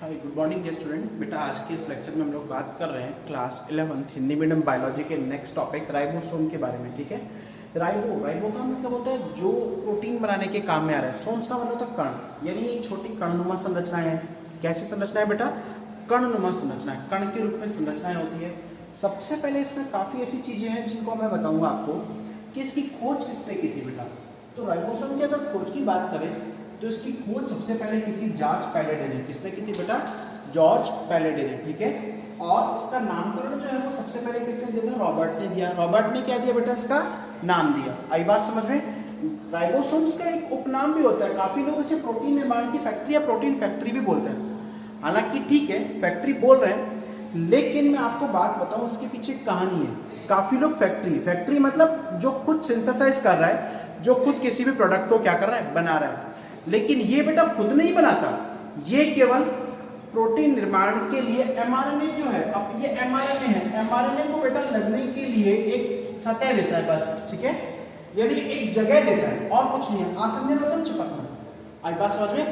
हाय good morning dear student. बेटा आज के इस लेक्चर में हम लोग बात कर रहे हैं क्लास 11 हिंदी मीडियम बायोलॉजी के नेक्स्ट टॉपिक राइबोसोम के बारे में। ठीक है, राइबो का मतलब होता है जो प्रोटीन बनाने के काम में आ रहा है। सोम्स का मतलब होता है कण, यानी एक छोटी कणनुमा संरचनाएं हैं। कैसी संरचना है बेटा? कणनुमा संरचना है, कण के रूप में संरचनाएं होती है। सबसे पहले इसमें काफ़ी ऐसी चीज़ें हैं जिनको मैं बताऊंगा आपको कि इसकी खोज किसने की थी बेटा। तो राइबोसोम की अगर खोज की बात करें तो इसकी खोज सबसे पहले की थी जॉर्ज पैलेडे ने। किसने की थी बेटा? जॉर्ज पैलेडे ने। ठीक है, और इसका नामकरण जो है वो सबसे पहले किसने दिया? रॉबर्ट ने दिया। रॉबर्ट ने क्या दिया बेटा? इसका नाम दिया। आई बात समझ में? राइबोसोम्स का एक उपनाम भी होता है, काफी लोग इसे प्रोटीन निर्माण की फैक्ट्री या प्रोटीन फैक्ट्री भी बोलते हैं। हालांकि ठीक है, फैक्ट्री बोल रहे हैं, लेकिन मैं आपको बात बताऊं इसके पीछे कहानी है। काफी लोग फैक्ट्री मतलब जो खुद सिंथेसाइज कर रहा है, जो खुद किसी भी प्रोडक्ट को क्या कर रहा है? बना रहा है। लेकिन ये बेटा खुद नहीं बनाता, ये केवल प्रोटीन निर्माण के लिए एमआरएनए जो है, अब ये एमआरएनए है, एमआरएनए को बेटा लगने के लिए एक सतह देता है बस। ठीक है, यानी एक जगह देता है और कुछ नहीं है। आसंजन मतलब चिपकना। आई बात समझ में?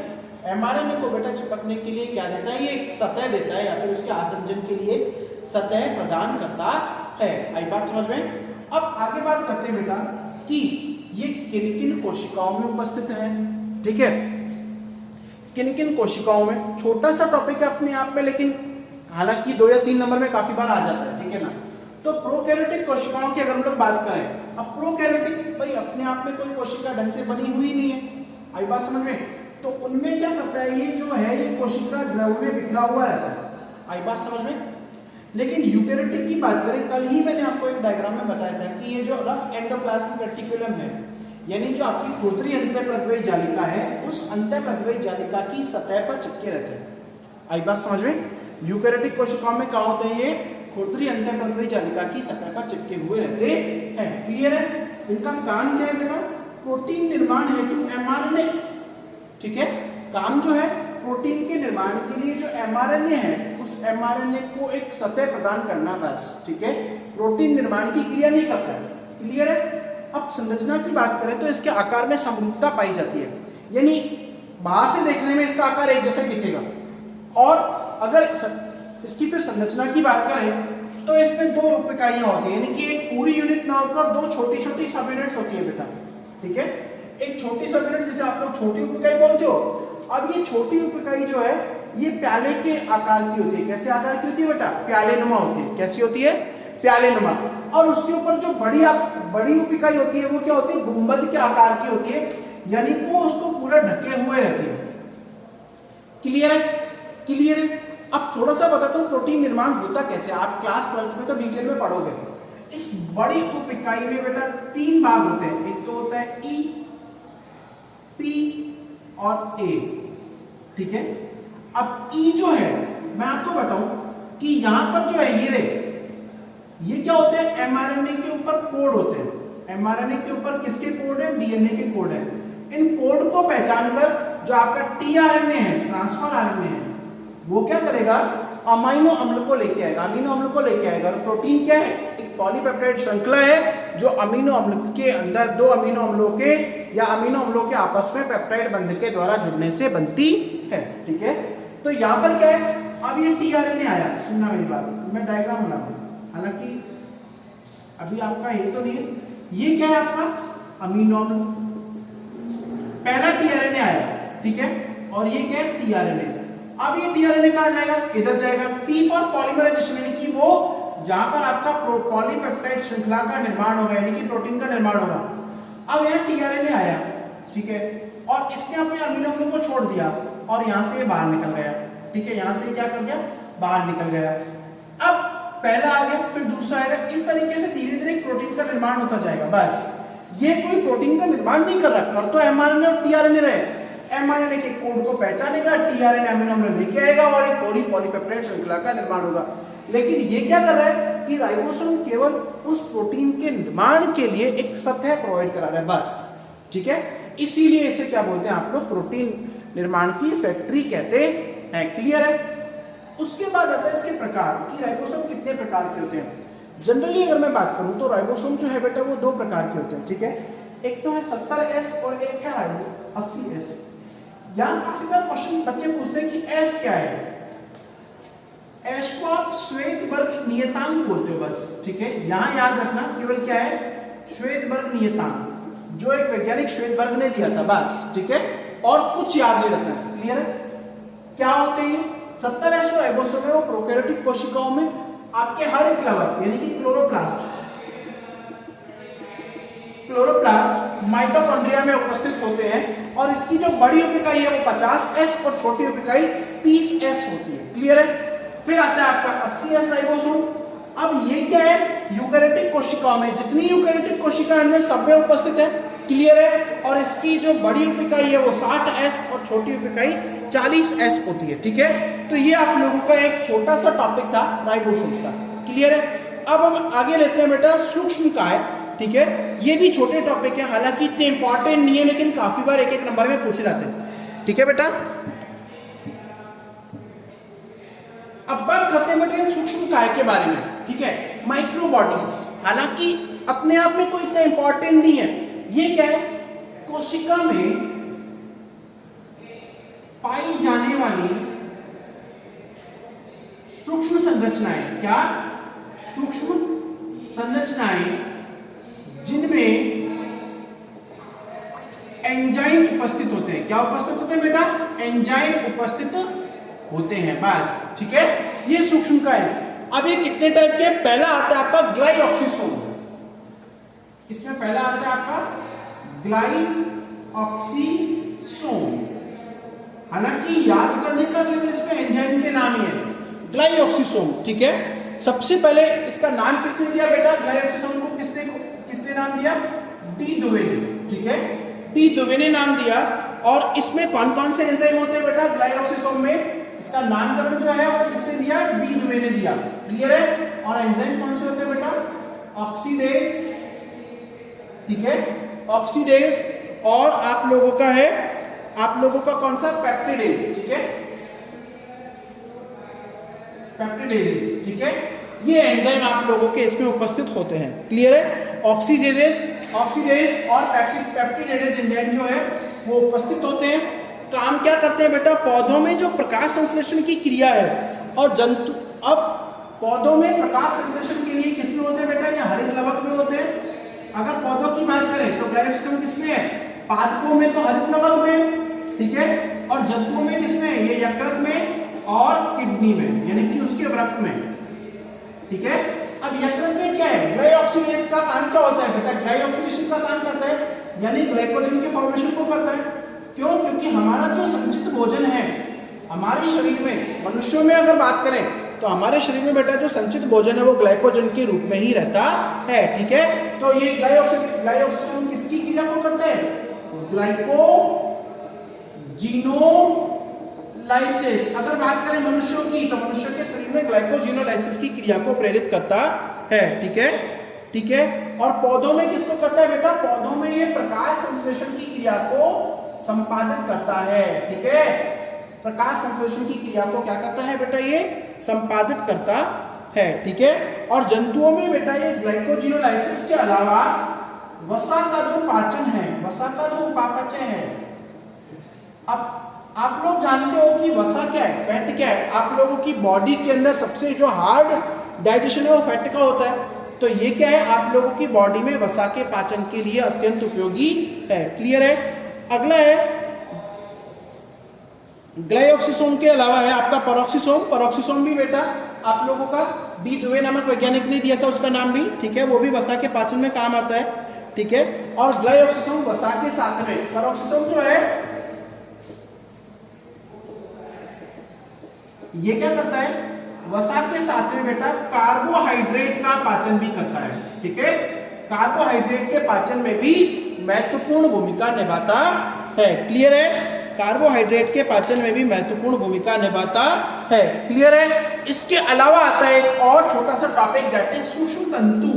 एमआरएनए को बेटा चिपकने के लिए क्या देता है? ये एक सतह देता है, या फिर उसके आसंजन के लिए सतह प्रदान करता है। आई बात समझ में? अब आगे बात करते हैं बेटा कि ये किन किन कोशिकाओं में उपस्थित है। ठीक है, किन किन कोशिकाओं में? छोटा सा टॉपिक है अपने आप में, लेकिन हालांकि 2 या 3 नंबर में काफी बार आ जाता है। ठीक है ना? तो प्रोकैरियोटिक कोशिकाओं की अगर हम लोग बात करें, अब प्रोकैरियोटिक भाई अपने आप में कोई कोशिका ढंग से बनी हुई नहीं है। आई बात समझ में? तो उनमें क्या करता है? ये जो है ये कोशिका द्रव में बिखरा हुआ रहता है। आई बात समझ में? लेकिन यूकैरियोटिक की बात करें, कल ही मैंने आपको एक डायग्राम में बताया था कि ये जो रफ एंडोप्लाज्मिक रेटिकुलम है, यानी जो आपकी खोखली अंतःप्रद्रव्य जालिका है, उस अंतःप्रद्रव्य जालिका की सतह पर चिपके रहते हैं। आई बात समझ में? यूकैरियोटिक कोशिकाओं में क्या होते हैं? ये खोखली अंतःप्रद्रव्य जालिका की सतह पर चिपके हुए रहते हैं। क्लियर है? इनका काम क्या है बेटा? प्रोटीन निर्माण हेतु एमआरएनए। ठीक है, काम जो है प्रोटीन के निर्माण के लिए जो एमआरएनए है, उस एमआरएनए को एक सतह प्रदान करना बस। ठीक है, प्रोटीन निर्माण की क्रिया नहीं करता है। क्लियर है? अब संरचना की बात करें तो इसके आकार में समरूपता पाई जाती है, यानी बाहर से देखने में इसका आकार एक जैसा दिखेगा। और अगर इसकी फिर संरचना की बात करें तो इसमें 2 उप इकाइयां होती है, यानी कि एक पूरी यूनिट ना होकर 2 छोटी छोटी सब यूनिट्स होती है बेटा। ठीक है, एक छोटी सब यूनिट जिसे आप लोग छोटी उप इकाई बोलते हो। अब ये छोटी उप इकाई जो है ये प्याले के आकार की होती है। कैसे आकार की होती है बेटा? प्यालेनुमा होती है। कैसी होती है? प्यालेनुमा। और उसके ऊपर जो बड़ी उप इकाई होती है वो क्या होती है? गुंबद के आकार की होती है, यानी वो उसको पूरा ढके हुए रहती है। क्लियर है? क्लियर है? अब थोड़ा सा बताता हूँ प्रोटीन निर्माण होता कैसे। आप क्लास 12 में तो डिटेल में पढ़ोगे। इस बड़ी उप इकाई में बेटा 3 भाग होते हैं। एक तो होता है ई, पी और ए। ठीक है, अब ई जो है मैं आपको बताऊं कि यहां पर जो है ये क्या होते हैं? एमआरएनए के ऊपर कोड होते हैं। एमआरएनए के ऊपर किसके कोड है? डीएनए के कोड है। इन कोड को पहचान कर जो आपका टीआरएनए है, ट्रांसफर आरएनए है, वो क्या करेगा? अमीनो अम्ल को लेके आएगा। अमीनो अम्ल को लेके आएगा। प्रोटीन क्या है? एक पॉलीपेप्टाइड श्रृंखला है जो अमीनो अम्ल के अंदर 2 अमीनो अम्लों के या अमीनो अम्लों के आपस में पेप्टाइड बंध के द्वारा जुड़ने से बनती है। ठीक है, तो यहां पर क्या है? अब ये टीआरएनए आया, सुनना मेरी बात, मैं डायग्राम बना रहा हूं, हालांकि अभी आपका ये तो नहीं है। ये क्या है आपका? अमीनो अम्ल। पहला टीआरएनए आया, ठीक है, और ये क्या है? टीआरएनए। अब ये टीआरएनए कहां जाएगा? इधर जाएगा। पी फॉर पॉलीमराइजेशन, यानी कि वो जहां पर आपका पॉलीपेप्टाइड श्रृंखला का निर्माण होगा, यानी कि प्रोटीन का निर्माण होगा। अब यहां टीआरएनए आया, ठीक है, और इसने अपने अमीनो अम्ल को छोड़ दिया और यहां से बाहर निकल गया। ठीक है, यहां से क्या कर गया? बाहर निकल गया। अब पहला आ गया, फिर दूसरा आएगा। इस तरीके से धीरे धीरे प्रोटीन का निर्माण होता जाएगा। बस ये कोई प्रोटीन का निर्माण नहीं कर रहा, कर तो एमआरएनए और टीआरएनए रहे। एमआरएनए के कोड को पहचानेगा, टीआरएनए अमीनो अम्ल लेके आएगा और एक पूरी पॉलीपेप्टाइड श्रृंखला का निर्माण होगा। लेकिन ये क्या कर रहा है कि राइबोसोम केवल उस प्रोटीन के निर्माण के लिए एक सतह प्रोवाइड करा रहा है बस। ठीक है, इसीलिए इसे क्या बोलते हैं आप लोग? प्रोटीन निर्माण की फैक्ट्री कहते हैं। क्लियर है? उसके बाद आता है इसके प्रकार कि राइबोसोम कितने प्रकार के होते हैं। जनरली अगर मैं बात करूं तो राइबोसोम जो है बेटा वो 2 प्रकार के होते हैं। ठीक है, एक तो है 70S और एक है 80S। यहाँ काफी बार क्वेश्चन बच्चे पूछते हैं कि S क्या है। एस को आप श्वेतबर्ग नियतांक बोलते हो बस, ठीक है। यहां याद रखना केवल क्या है, श्वेतबर्ग नियतांक, जो एक वैज्ञानिक श्वेतबर्ग ने दिया था बस, ठीक है। और कुछ याद नहीं रखना, क्लियर है। क्या होते हैं 70 एस्ट्रो राइबोसोम है, वो प्रोकैरियोटिक कोशिकाओं में आपके हर एक लेवल यानी कि क्लोरोप्लास्ट माइटोकॉन्ड्रिया में उपस्थित होते हैं और इसकी जो बड़ी उपिकाई है वो 50s और छोटी उपिकाई 30s होती है, क्लियर है। फिर आता है आपका 80s राइबोसोम। अब ये क्या है, यूकैरियोटिक कोशिकाओं में जितनी यूकैरियोटिक कोशिकाएं उनमें सब में उपस्थित है, क्लियर है। और इसकी जो बड़ी उपिकाई है वो 60s और छोटी उपिकाई 40s होती है, ठीक है। तो ये आप लोगों का एक छोटा सा टॉपिक था राइबोसोम्स का, क्लियर है। अब हम आगे लेते हैं बेटा सूक्ष्मकाय, ठीक है। ये भी छोटे टॉपिक है, हालांकि इतने इंपॉर्टेंट नहीं है लेकिन काफी बार एक एक नंबर में पूछे जाते हैं, ठीक है बेटा। अब बात करते हैं बेटा सूक्ष्मकाय के बारे में, ठीक है। माइक्रोबॉडीज, हालांकि अपने आप में कोई इतना इंपॉर्टेंट नहीं है। ये क्या है, कोशिका में पाई जाने वाली सूक्ष्म संरचनाएं, क्या सूक्ष्म संरचनाएं जिनमें एंजाइम उपस्थित होते हैं। क्या उपस्थित होते हैं बेटा, एंजाइम उपस्थित होते हैं बस, ठीक है। ये सूक्ष्मकाय है। अब ये कितने टाइप के, पहला आता है आपका ग्लाइऑक्सिसोम, इसमें पहला आता है आपका ग्लाइऑक्सिसोम। हालांकि याद करने का केवल इसमें एंजाइम के नाम ही है, ग्लाइऑक्सिसोम, ठीक है। सबसे पहले इसका नाम किसने दिया बेटा, ग्लाइऑक्सिसोम को किसने नाम दिया, डी दुवेने, ठीक है। डी दुवेने नाम दिया। और इसमें कौन कौन से एंजाइम होते हैं बेटा ग्लाइऑक्सिसोम में, इसका नामकरण जो है वो किसने दिया, डी दुवेने दिया, क्लियर है। और एंजाइम कौन से होते हैं बेटा, ऑक्सीडेज, ठीक है, ऑक्सीडेज। और आप लोगों का है, आप लोगों का कौन सा, पेप्टिडेज, ठीक है, पेप्टिडेज, ठीक है। ये एंजाइम आप लोगों के इसमें उपस्थित होते हैं, क्लियर है। ऑक्सीडेज और पेप्टिडेज एंजाइम जो है वो उपस्थित होते हैं। काम क्या करते हैं बेटा, पौधों में जो प्रकाश संश्लेषण की क्रिया है और जंतु, अब पौधों में प्रकाश संश्लेषण के लिए किसमें होते हैं बेटा, ये हरित लवक में होते हैं। अगर पौधों की बात करें तो ग्लाइऑक्सिसोम किसमें है, पादपों में तो हरित लवक में, ठीक है। और जंतुओं में किसमें, ये यकृत में और किडनी में, यानी कि उसके वृक्क में, ठीक है। अब यकृत में क्या है, ग्लाइऑक्सिडेज का काम क्या होता है बेटा, ग्लाइऑक्सिडेशन का काम करता है, यानी ग्लाइकोजन के फॉर्मेशन को करता है। क्यों, क्योंकि हमारा जो संचित भोजन है हमारे शरीर में, मनुष्यों में अगर बात करें तो हमारे शरीर में बेटा जो संचित भोजन है वो ग्लाइकोजन के रूप में ही रहता है, ठीक है। तो ये ग्लाइऑक्सिडेशन किसकी क्रिया को करता है, ग्लाइकोजिनोलाइसिस। अगर बात करें मनुष्यों की तो मनुष्य के शरीर में ग्लाइकोजिनोलाइसिस की क्रिया को प्रेरित करता है, ठीक है, ठीक है। और पौधों में किसको करता है बेटा, पौधों में ये प्रकाश संश्लेषण की क्रिया को संपादित करता है, ठीक है। प्रकाश संश्लेषण की क्रिया को क्या करता है बेटा, ये संपादित करता है, ठीक है। और जंतुओं में बेटा ये ग्लाइकोजिनोलाइसिस के अलावा वसा का जो पाचन है, वसा का जो उपापचय है। अब आप लोग जानते हो कि वसा क्या है, फैट क्या है। आप लोगों की बॉडी के अंदर सबसे जो हार्ड डाइजेशन है वो फैट का होता है। तो ये क्या है, आप लोगों की बॉडी में वसा के पाचन के लिए अत्यंत उपयोगी है, क्लियर है। अगला है ग्लाइऑक्सिसोम के अलावा है आपका पेरोक्सिसोम। पेरोक्सिसोम भी बेटा आप लोगों का डी दुवे नामक वैज्ञानिक ने दिया था उसका नाम भी, ठीक है। वो भी वसा के पाचन में काम आता है, ठीक है। और ग्लाइऑक्सिसोम वसा के साथ में, पेरोक्सिसोम जो है ये क्या करता है, वसा के साथ में बेटा कार्बोहाइड्रेट का पाचन भी करता है, ठीक है। कार्बोहाइड्रेट के पाचन में भी महत्वपूर्ण भूमिका निभाता है, क्लियर है। कार्बोहाइड्रेट के पाचन में भी महत्वपूर्ण भूमिका निभाता है, क्लियर है। इसके अलावा आता है एक और छोटा सा टॉपिक, दैट इज सूक्ष्म तंतु।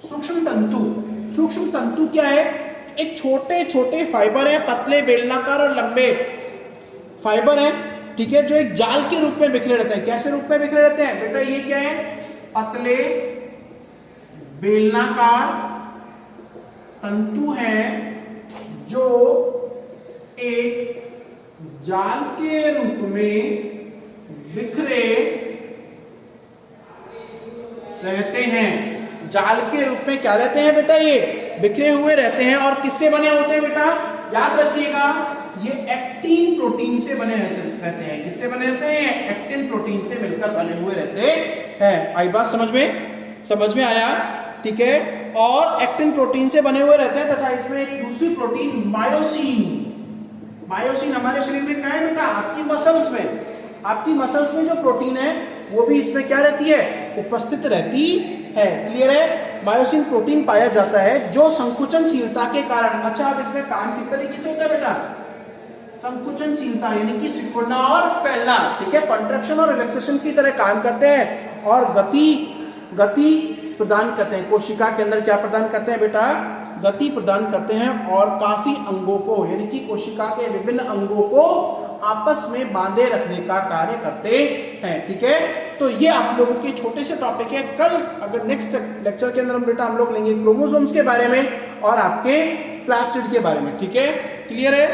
सूक्ष्म तंतु, सूक्ष्म तंतु क्या है, एक छोटे छोटे फाइबर है, पतले बेलनाकार और लंबे फाइबर है, ठीक है, जो एक जाल के रूप में बिखरे रहते हैं। कैसे रूप में बिखरे रहते हैं बेटा, ये क्या है, पतले बेलनाकार तंतु है जो एक जाल के रूप में बिखरे रहते हैं। जाल के रूप में क्या रहते हैं बेटा, ये बिखरे हुए रहते हैं। और किससे बने होते हैं बेटा, याद रखिएगा, ये एक्टिन प्रोटीन से बने रहते हैं। किससे बने रहते हैं, एक्टिन प्रोटीन से मिलकर बने हुए रहते हैं। आई बात समझ में आया, ठीक है। और एक्टिन प्रोटीन से बने हुए रहते हैं तथा इसमें एक दूसरी प्रोटीन मायोसिन हमारे शरीर में क्या है बेटा, आपकी मसल्स में जो प्रोटीन है वो भी इसमें क्या रहती है, उपस्थित रहती है। क्लियर है। मायोसिन प्रोटीन पाया जाता है जो संकुचनशीलता के कारण, अच्छा अब इसमें काम किस तरीके से होता है बेटा, संकुचनशीलता यानी कि सिकुड़ना और फैलना, ठीक है, कंट्रैक्शन और रिलैक्सेशन की तरह काम करते हैं और गति प्रदान करते हैं। कोशिका के अंदर क्या प्रदान करते हैं बेटा, गति प्रदान करते हैं और काफी अंगों को यानी कि कोशिका के विभिन्न अंगों को आपस में बांधे रखने का कार्य करते हैं। ठीक है, तो ये आप लोगों के छोटे से टॉपिक है। कल अगर नेक्स्ट लेक्चर के अंदर बेटा हम लोग लेंगे क्रोमोसोम्स के बारे में और आपके प्लास्टिड के बारे में। ठीक है, क्लियर है।